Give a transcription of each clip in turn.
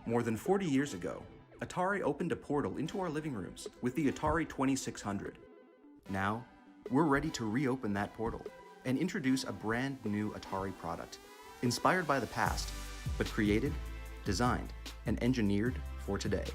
More than 40 years ago, Atari opened a portal into our living rooms with the Atari 2600. Now, we're ready to reopen that portal and introduce a brand new Atari product, inspired by the past, but created, designed, and engineered for today.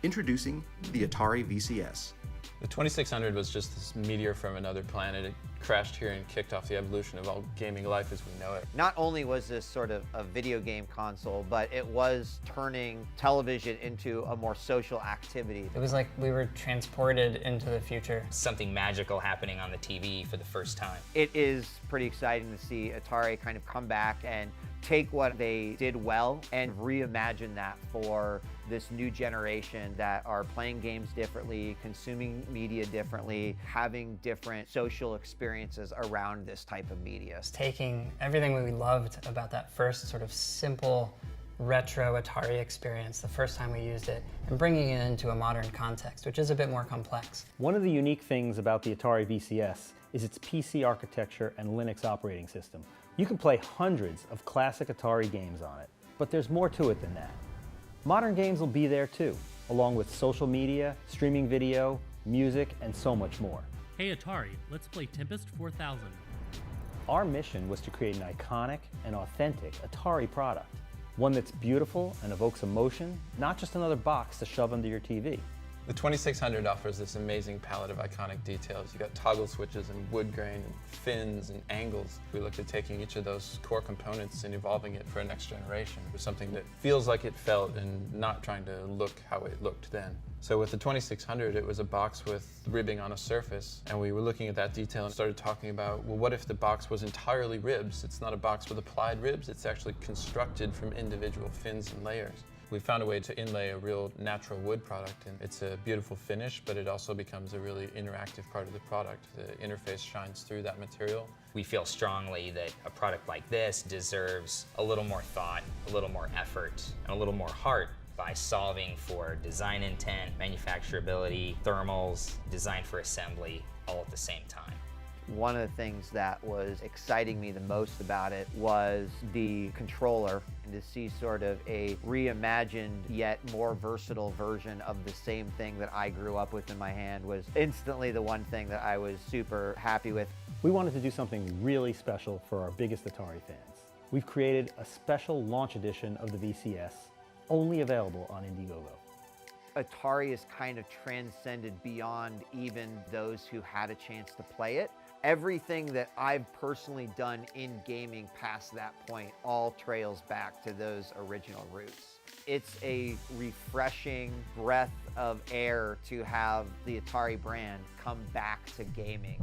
Introducing the Atari VCS. The 2600 was just this meteor from another planet. It crashed here and kicked off the evolution of all gaming life as we know it. Not only was this sort of a video game console, but it was turning television into a more social activity. It was like we were transported into the future. Something magical happening on the TV for the first time. It is pretty exciting to see Atari kind of come back and take what they did well and reimagine that for this new generation that are playing games differently, consuming media differently, having different social experiences around this type of media. It's taking everything we loved about that first sort of simple retro Atari experience, the first time we used it, and bringing it into a modern context, which is a bit more complex. One of the unique things about the Atari VCS is its PC architecture and Linux operating system. You can play hundreds of classic Atari games on it, but there's more to it than that. Modern games will be there too, along with social media, streaming video, music, and so much more. Hey Atari, let's play Tempest 4000. Our mission was to create an iconic and authentic Atari product, one that's beautiful and evokes emotion, not just another box to shove under your TV. The 2600 offers this amazing palette of iconic details. You got toggle switches and wood grain and fins and angles. We looked at taking each of those core components and evolving it for a next generation with something that feels like it felt and not trying to look how it looked then. So with the 2600, it was a box with ribbing on a surface, and we were looking at that detail and started talking about, well, what if the box was entirely ribs? It's not a box with applied ribs, it's actually constructed from individual fins and layers. We found a way to inlay a real natural wood product, and it's a beautiful finish, but it also becomes a really interactive part of the product. The interface shines through that material. We feel strongly that a product like this deserves a little more thought, a little more effort, and a little more heart by solving for design intent, manufacturability, thermals, design for assembly, all at the same time. One of the things that was exciting me the most about it was the controller, and to see sort of a reimagined yet more versatile version of the same thing that I grew up with in my hand was instantly the one thing that I was super happy with. We wanted to do something really special for our biggest Atari fans. We've created a special launch edition of the VCS, only available on Indiegogo. Atari is kind of transcended beyond even those who had a chance to play it. Everything that I've personally done in gaming past that point all trails back to those original roots. It's a refreshing breath of air to have the Atari brand come back to gaming.